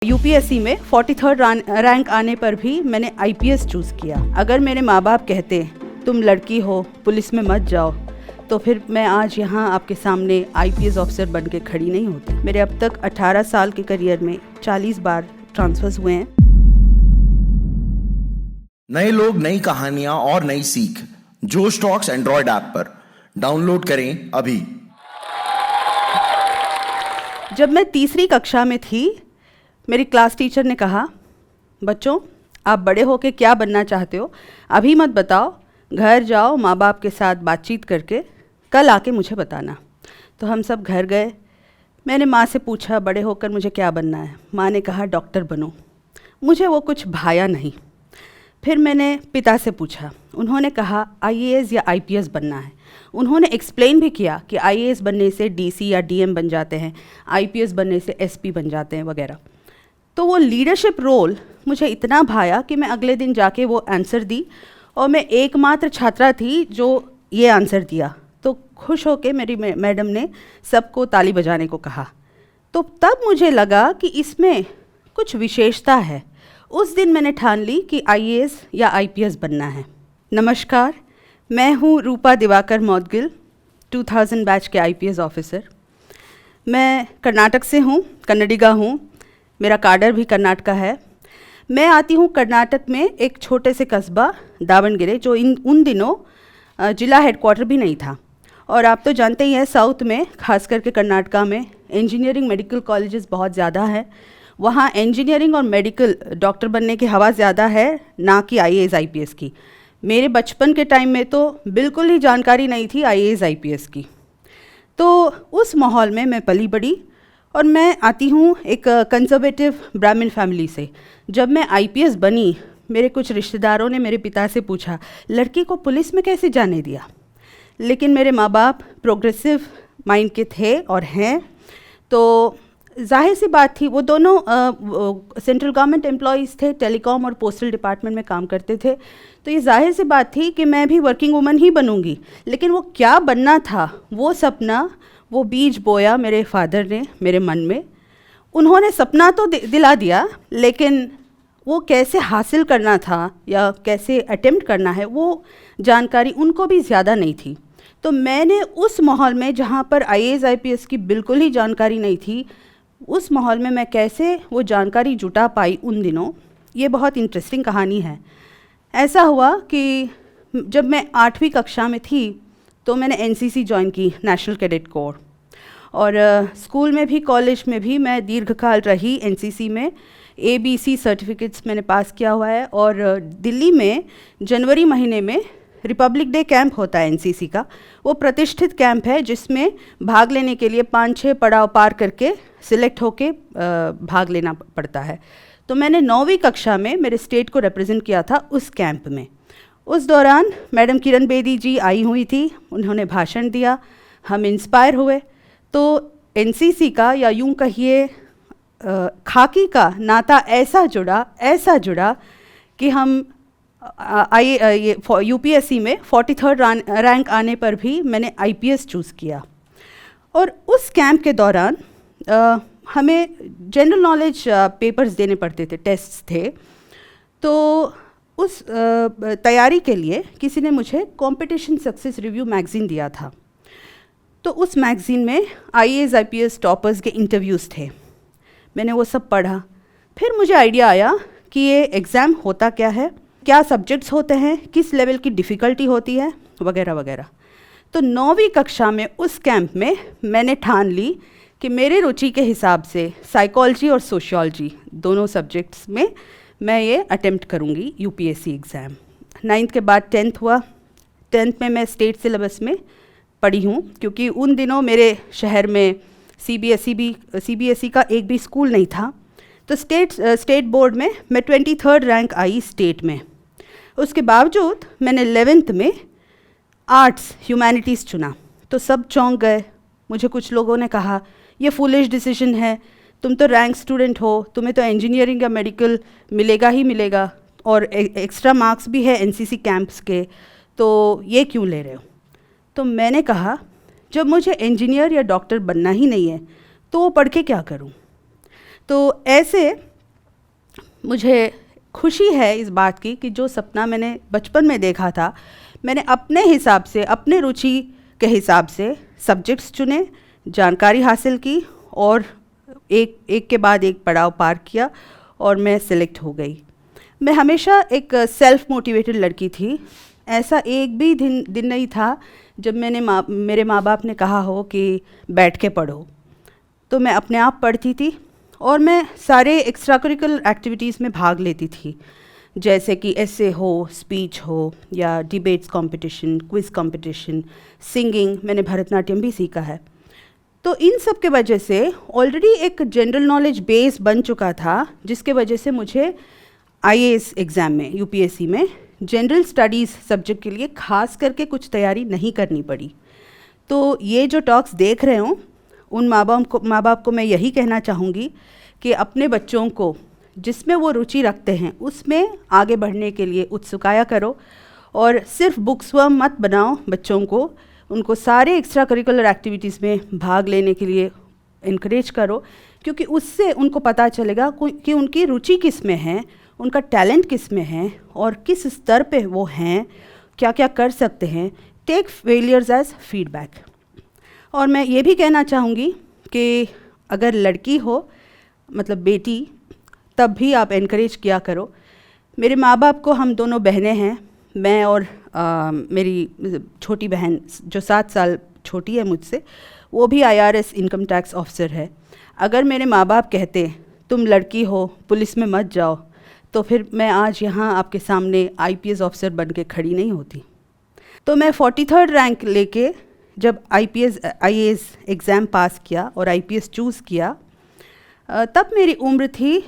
UPSC में 43rd rank आने पर भी मैंने आईपीएस चूज़ किया। अगर मेरे माँ बाप कहते तुम लड़की हो पुलिस में मत जाओ, तो फिर मैं आज यहाँ आपके सामने आईपीएस ऑफिसर बन के खड़ी नहीं होती। मेरे अब तक 18 साल के करियर में 40 बार ट्रांसफर्स हुए हैं। नए लोग, नई कहानियां और नई सीख जोश टॉक्स एंड्रॉयड ऐप पर डाउनलोड करें अभी। जब मैं तीसरी कक्षा में थी, मेरी क्लास टीचर ने कहा, बच्चों आप बड़े होके क्या बनना चाहते हो अभी मत बताओ, घर जाओ माँ बाप के साथ बातचीत करके कल आके मुझे बताना। तो हम सब घर गए। मैंने माँ से पूछा बड़े होकर मुझे क्या बनना है। माँ ने कहा डॉक्टर बनो। मुझे वो कुछ भाया नहीं। फिर मैंने पिता से पूछा, उन्होंने कहा आईएएस या आईपीएस बनना है। उन्होंने एक्सप्लेन भी किया कि आईएएस बनने से डीसी या डीएम बन जाते हैं, आईपीएस बनने से एसपी बन जाते हैं वगैरह। तो वो लीडरशिप रोल मुझे इतना भाया कि मैं अगले दिन जाके वो आंसर दी, और मैं एकमात्र छात्रा थी जो ये आंसर दिया। तो खुश होके मेरी मैडम ने सबको ताली बजाने को कहा। तो तब मुझे लगा कि इसमें कुछ विशेषता है। उस दिन मैंने ठान ली कि आईएएस या आईपीएस बनना है। नमस्कार, मैं हूँ रूपा दिवाकर मौदगिल, 2000 बैच के आईपीएस ऑफिसर। मैं कर्नाटक से हूँ, कन्नडिगा हूँ। मेरा काडर भी कर्नाटका है। मैं आती हूँ कर्नाटक में एक छोटे से कस्बा दावणगेरे, जो उन दिनों जिला हेडक्वार्टर भी नहीं था। और आप तो जानते ही हैं, साउथ में खास करके कर्नाटका में इंजीनियरिंग मेडिकल कॉलेजेस बहुत ज़्यादा है। वहाँ इंजीनियरिंग और मेडिकल डॉक्टर बनने की हवा ज़्यादा है, ना कि आईएएस आईपीएस की। मेरे बचपन के टाइम में तो बिल्कुल ही जानकारी नहीं थी आईएएस आईपीएस की। तो उस माहौल में मैं पली बड़ी, और मैं आती हूँ एक कंजर्वेटिव ब्राह्मण फैमिली से। जब मैं आईपीएस बनी, मेरे कुछ रिश्तेदारों ने मेरे पिता से पूछा, लड़की को पुलिस में कैसे जाने दिया। लेकिन मेरे माँ बाप प्रोग्रेसिव माइंड के थे और हैं, तो जाहिर सी बात थी। वो दोनों सेंट्रल गवर्नमेंट एम्प्लॉयज़ थे, टेलीकॉम और पोस्टल डिपार्टमेंट में काम करते थे। तो ये जाहिर सी बात थी कि मैं भी वर्किंग वुमन ही बनूंगी। लेकिन वो क्या बनना था, वो सपना, वो बीज बोया मेरे फादर ने मेरे मन में। उन्होंने सपना तो दिला दिया, लेकिन वो कैसे हासिल करना था या कैसे अटेम्प्ट करना है, वो जानकारी उनको भी ज़्यादा नहीं थी। तो मैंने उस माहौल में, जहाँ पर आईएएस आईपीएस की बिल्कुल ही जानकारी नहीं थी, उस माहौल में मैं कैसे वो जानकारी जुटा पाई उन दिनों, ये बहुत इंटरेस्टिंग कहानी है। ऐसा हुआ कि जब मैं 8वीं कक्षा में थी तो मैंने एनसीसी ज्वाइन की, नेशनल कैडेट कोर। और स्कूल में भी कॉलेज में भी मैं दीर्घकाल रही एनसीसी में। एबीसी सर्टिफिकेट्स मैंने पास किया हुआ है। और दिल्ली में जनवरी महीने में रिपब्लिक डे कैंप होता है एनसीसी का। वो प्रतिष्ठित कैंप है जिसमें भाग लेने के लिए 5-6 पड़ाव पार करके सिलेक्ट होके भाग लेना पड़ता है। तो मैंने 9वीं कक्षा में मेरे स्टेट को रिप्रेजेंट किया था उस कैंप में। उस दौरान मैडम किरण बेदी जी आई हुई थी, उन्होंने भाषण दिया, हम इंस्पायर हुए। तो एनसीसी का, या यूं कहिए खाकी का नाता ऐसा जुड़ा कि हम यूपीएससी में 43rd रैंक आने पर भी मैंने आईपीएस चूज़ किया। और उस कैंप के दौरान हमें जनरल नॉलेज पेपर्स देने पड़ते थे, टेस्ट्स थे। तो उस तैयारी के लिए किसी ने मुझे कंपटीशन सक्सेस रिव्यू मैगज़ीन दिया था। तो उस मैगज़ीन में आईएएस आईपीएस टॉपर्स के इंटरव्यूज़ थे। मैंने वो सब पढ़ा। फिर मुझे आइडिया आया कि ये एग्ज़ाम होता क्या है, क्या सब्जेक्ट्स होते हैं, किस लेवल की डिफ़िकल्टी होती है, वगैरह वगैरह। तो 9वीं कक्षा में उस कैंप में मैंने ठान ली कि मेरे रुचि के हिसाब से साइकोलॉजी और सोशियोलॉजी दोनों सब्जेक्ट्स में मैं ये अटेम्प्ट करूँगी यूपीएससी एग्ज़ाम। 9th के बाद 10th हुआ। 10th में मैं स्टेट सिलेबस में पढ़ी हूँ, क्योंकि उन दिनों मेरे शहर में सीबीएसई का एक भी स्कूल नहीं था। तो स्टेट बोर्ड में मैं 23rd रैंक आई स्टेट में। उसके बावजूद मैंने 11th में आर्ट्स ह्यूमैनिटीज़ चुना। तो सब चौंक गए। मुझे कुछ लोगों ने कहा ये फुलिश डिसीजन है, तुम तो रैंक स्टूडेंट हो, तुम्हें तो इंजीनियरिंग या मेडिकल मिलेगा ही मिलेगा, और एक्स्ट्रा मार्क्स भी है एनसीसी कैंप्स के, तो ये क्यों ले रहे हो। तो मैंने कहा जब मुझे इंजीनियर या डॉक्टर बनना ही नहीं है तो वो पढ़ के क्या करूं। तो ऐसे मुझे खुशी है इस बात की कि जो सपना मैंने बचपन में देखा था, मैंने अपने हिसाब से, अपने रुचि के हिसाब से सब्जेक्ट्स चुने, जानकारी हासिल की और एक के बाद एक पड़ाव पार किया और मैं सिलेक्ट हो गई। मैं हमेशा एक सेल्फ मोटिवेटेड लड़की थी। ऐसा एक भी दिन नहीं था जब मेरे माँ बाप ने कहा हो कि बैठ के पढ़ो। तो मैं अपने आप पढ़ती थी और मैं सारे एक्स्ट्रा करिकुलर एक्टिविटीज़ में भाग लेती थी, जैसे कि एसे हो, स्पीच हो या debates competition, quiz competition, singing, मैंने भरतनाट्यम भी सीखा है। तो इन सब के वजह से ऑलरेडी एक जनरल नॉलेज बेस बन चुका था, जिसके वजह से मुझे आईएएस एग्ज़ाम में, यूपीएससी में जनरल स्टडीज़ सब्जेक्ट के लिए खास करके कुछ तैयारी नहीं करनी पड़ी। तो ये जो टॉक्स देख रहे हो, उन माँ बाप को मैं यही कहना चाहूँगी कि अपने बच्चों को जिसमें वो रुचि रखते हैं उसमें आगे बढ़ने के लिए उत्सुकाया करो और सिर्फ बुक्स वर्म मत बनाओ बच्चों को, उनको सारे एक्स्ट्रा करिकुलर एक्टिविटीज़ में भाग लेने के लिए इनकरेज करो, क्योंकि उससे उनको पता चलेगा कि उनकी रुचि किस में है, उनका टैलेंट किस में है और किस स्तर पे वो हैं, क्या क्या कर सकते हैं। Take failures as feedback. और मैं ये भी कहना चाहूँगी कि अगर लड़की हो, मतलब बेटी, तब भी आप इनकरेज किया करो। मेरे माँ बाप को, हम दोनों बहनें हैं, मैं और मेरी छोटी बहन जो 7 साल छोटी है मुझसे, वो भी आईआरएस इनकम टैक्स ऑफिसर है। अगर मेरे माँ बाप कहते तुम लड़की हो, पुलिस में मत जाओ, तो फिर मैं आज यहाँ आपके सामने आईपीएस ऑफिसर बन के खड़ी नहीं होती। तो मैं 43rd रैंक लेके जब आईएएस एग्ज़ाम पास किया और आईपीएस चूज़ किया, तब मेरी उम्र थी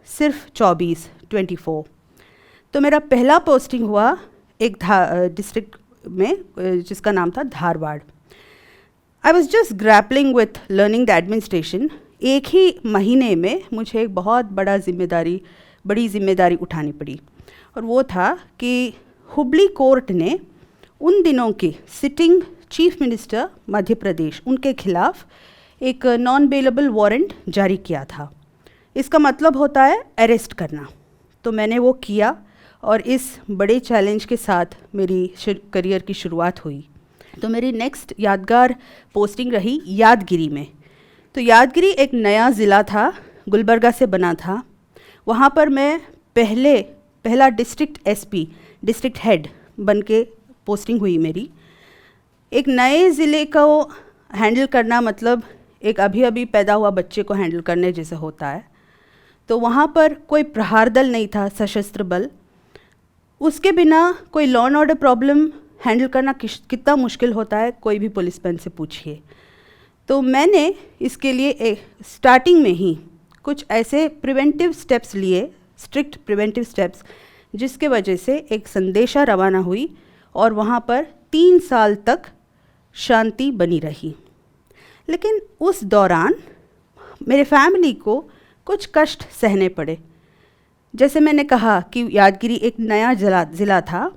सिर्फ 24। तो मेरा पहला पोस्टिंग हुआ एक डिस्ट्रिक्ट में जिसका नाम था Dharwad. I was just grappling with learning the administration. एक ही महीने में मुझे एक बहुत बड़ी जिम्मेदारी उठानी पड़ी, और वो था कि हुबली कोर्ट ने उन दिनों के sitting chief minister Madhya Pradesh, उनके खिलाफ एक नॉन बेलेबल वारंट जारी किया था। इसका मतलब होता है अरेस्ट करना। तो मैंने वो किया और इस बड़े चैलेंज के साथ मेरी करियर की शुरुआत हुई। तो मेरी नेक्स्ट यादगार पोस्टिंग रही यादगिरी में। तो यादगिरी एक नया ज़िला था, गुलबर्गा से बना था। वहाँ पर मैं पहला डिस्ट्रिक्ट एसपी, डिस्ट्रिक्ट हेड बन के पोस्टिंग हुई मेरी। एक नए ज़िले को हैंडल करना मतलब एक अभी पैदा हुआ बच्चे को हैंडल करने जैसे होता है। तो वहाँ पर कोई प्रहार दल नहीं था, सशस्त्र बल। उसके बिना कोई law and order problem handle करना कितना मुश्किल होता है, कोई भी पुलिसमैन से पूछिए। तो मैंने इसके लिए स्टार्टिंग में ही कुछ ऐसे प्रिवेंटिव स्टेप्स लिए, स्ट्रिक्ट प्रिवेंटिव स्टेप्स, जिसके वजह से एक संदेशा रवाना हुई और वहाँ पर 3 साल तक शांति बनी रही। लेकिन उस दौरान मेरे फैमिली को कुछ कष्ट सहने पड़े। जैसे मैंने कहा कि यादगिरी एक नया ज़िला था,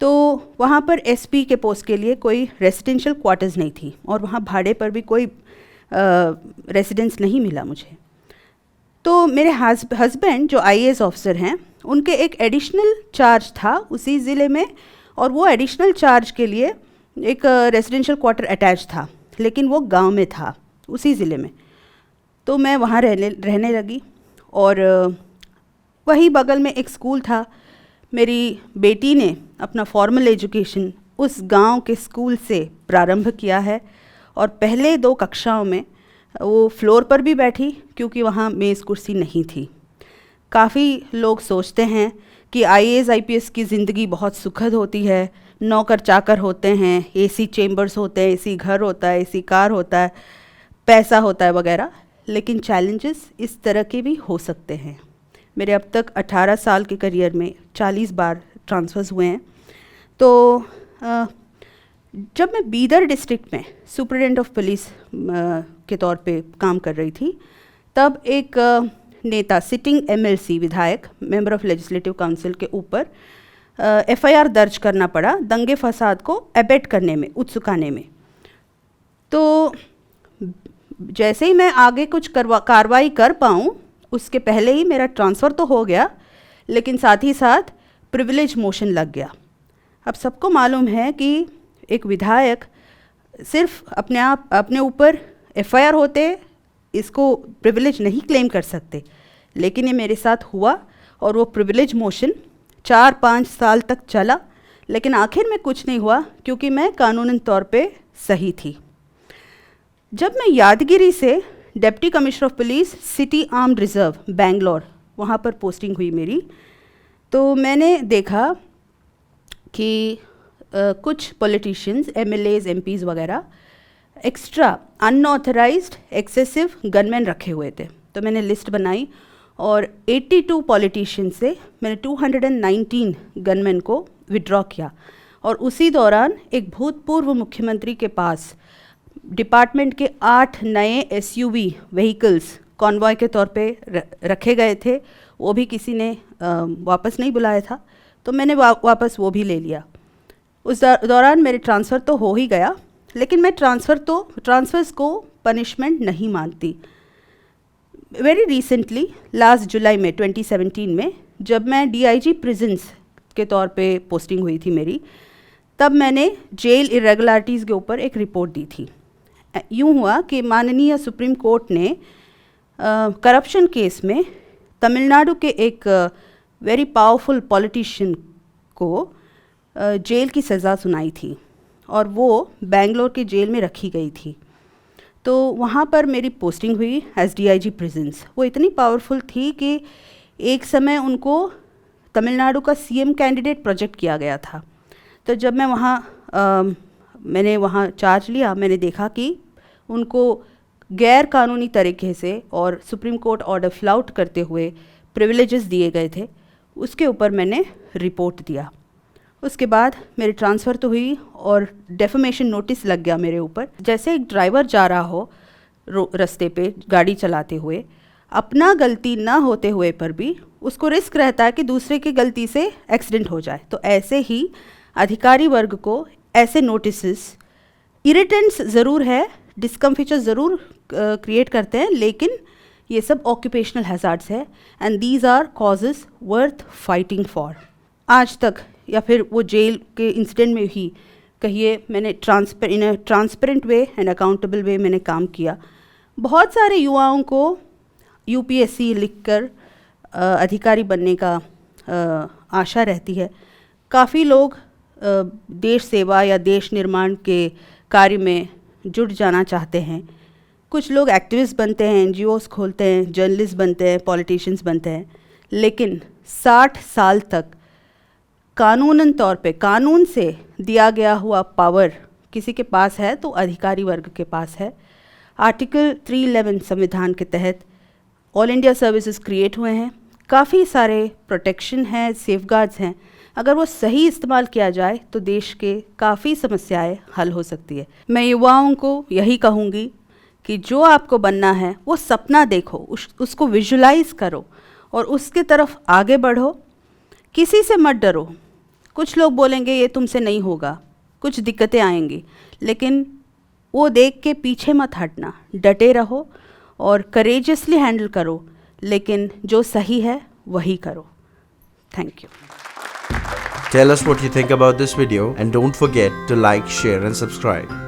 तो वहाँ पर एसपी के पोस्ट के लिए कोई रेसिडेंशियल क्वार्टर्स नहीं थी और वहाँ भाड़े पर भी कोई रेसिडेंस नहीं मिला मुझे। तो मेरे हस्बैंड जो आईएएस ऑफिसर हैं, उनके एक एडिशनल चार्ज था उसी ज़िले में, और वो एडिशनल चार्ज के लिए एक रेसिडेंशियल क्वार्टर अटैच था, लेकिन वो गांव में था उसी ज़िले में। तो मैं वहाँ रहने लगी और वही बगल में एक स्कूल था। मेरी बेटी ने अपना फॉर्मल एजुकेशन उस गांव के स्कूल से प्रारंभ किया है और पहले 2 कक्षाओं में वो फ्लोर पर भी बैठी, क्योंकि वहाँ मेज़ कुर्सी नहीं थी। काफ़ी लोग सोचते हैं कि आईएएस आईपीएस की ज़िंदगी बहुत सुखद होती है, नौकर चाकर होते हैं, एसी चेम्बर्स होते हैं, एसी घर होता है, एसी कार होता है, पैसा होता है वगैरह। लेकिन चैलेंजेस इस तरह के भी हो सकते हैं। मेरे अब तक 18 साल के करियर में 40 बार ट्रांसफ़र्स हुए हैं। तो जब मैं बीदर डिस्ट्रिक्ट में सुपरिटेंडेंट ऑफ पुलिस के तौर पे काम कर रही थी, तब एक नेता, सिटिंग एमएलसी विधायक, मेंबर ऑफ लेजिस्लेटिव काउंसिल के ऊपर एफआईआर दर्ज करना पड़ा दंगे फसाद को एबेट करने में, उत्सुकाने में। तो जैसे ही मैं आगे कुछ कार्रवाई कर पाऊँ, उसके पहले ही मेरा ट्रांसफ़र तो हो गया, लेकिन साथ ही साथ प्रिविलेज मोशन लग गया। अब सबको मालूम है कि एक विधायक सिर्फ अपने ऊपर एफआईआर होते इसको प्रिविलेज नहीं क्लेम कर सकते, लेकिन ये मेरे साथ हुआ और वो प्रिविलेज मोशन 4-5 साल तक चला, लेकिन आखिर में कुछ नहीं हुआ क्योंकि मैं कानूनन तौर पे सही थी। जब मैं यादगिरी से deputy commissioner of police city armed reserve Bangalore, वहाँ पर पोस्टिंग हुई मेरी, तो मैंने देखा कि कुछ पॉलिटिशियंस, एमएलएज, एमपीज़ वगैरह एक्स्ट्रा अनऑथराइज्ड एक्सेसिव गनमैन रखे हुए थे। तो मैंने लिस्ट बनाई और 82 पॉलिटिशियन से मैंने 219 गनमैन को विड्रॉ किया। और उसी दौरान एक भूतपूर्व मुख्यमंत्री के पास डिपार्टमेंट के 8 नए एसयूवी व्हीकल्स कॉन्वॉय के तौर पे रखे गए थे, वो भी किसी ने वापस नहीं बुलाया था, तो मैंने वापस वो भी ले लिया। उस दौरान मेरे ट्रांसफ़र तो हो ही गया, लेकिन मैं ट्रांसफ़र्स को पनिशमेंट नहीं मानती। वेरी रिसेंटली लास्ट जुलाई में 2017 में जब मैं डीआईजी प्रिजन्स के तौर पे पोस्टिंग हुई थी मेरी, तब मैंने जेल इरेगुलरिटीज़ के ऊपर एक रिपोर्ट दी थी। यूँ हुआ कि माननीय सुप्रीम कोर्ट ने करप्शन केस में तमिलनाडु के एक वेरी पावरफुल पॉलिटिशियन को जेल की सज़ा सुनाई थी और वो बेंगलोर के जेल में रखी गई थी। तो वहाँ पर मेरी पोस्टिंग हुई एज डीआईजी प्रिजन्स। वो इतनी पावरफुल थी कि एक समय उनको तमिलनाडु का सीएम कैंडिडेट प्रोजेक्ट किया गया था। तो जब मैं मैंने वहाँ चार्ज लिया, मैंने देखा कि उनको गैर कानूनी तरीके से और सुप्रीम कोर्ट ऑर्डर फ्लाउट करते हुए प्रिविलेजेस दिए गए थे। उसके ऊपर मैंने रिपोर्ट दिया। उसके बाद मेरी ट्रांसफ़र तो हुई और डेफमेशन नोटिस लग गया मेरे ऊपर। जैसे एक ड्राइवर जा रहा हो रास्ते पे गाड़ी चलाते हुए, अपना गलती ना होते हुए पर भी उसको रिस्क रहता है कि दूसरे की गलती से एक्सीडेंट हो जाए, तो ऐसे ही अधिकारी वर्ग को ऐसे नोटिसेस इरिटेंट्स ज़रूर है, डिस्कम्फिचर ज़रूर क्रिएट करते हैं, लेकिन ये सब ऑक्यूपेशनल हैज़ार्ड्स है and these are causes worth fighting for. आज तक या फिर वो जेल के इंसिडेंट में ही कहिए, मैंने in a transparent way and accountable way मैंने काम किया। बहुत सारे युवाओं को यूपीएससी लिखकर अधिकारी बनने का आशा रहती है। काफ़ी लोग देश सेवा या देश निर्माण के कार्य में जुट जाना चाहते हैं। कुछ लोग एक्टिविस्ट बनते हैं, एनजीओस खोलते हैं, जर्नलिस्ट बनते हैं, पॉलिटिशियंस बनते हैं, लेकिन 60 साल तक कानूनन तौर पे कानून से दिया गया हुआ पावर किसी के पास है तो अधिकारी वर्ग के पास है। आर्टिकल 311 संविधान के तहत ऑल इंडिया सर्विसेज क्रिएट हुए हैं, काफ़ी सारे प्रोटेक्शन हैं, सेफगार्ड्स हैं। अगर वो सही इस्तेमाल किया जाए तो देश के काफ़ी समस्याएं हल हो सकती है। मैं युवाओं को यही कहूँगी कि जो आपको बनना है वो सपना देखो, उसको विजुलाइज करो और उसके तरफ आगे बढ़ो। किसी से मत डरो। कुछ लोग बोलेंगे ये तुमसे नहीं होगा, कुछ दिक्कतें आएंगी, लेकिन वो देख के पीछे मत हटना, डटे रहो और करेजियसली हैंडल करो, लेकिन जो सही है वही करो। Thank you. Tell us what you think about this video and don't forget to like, share and subscribe.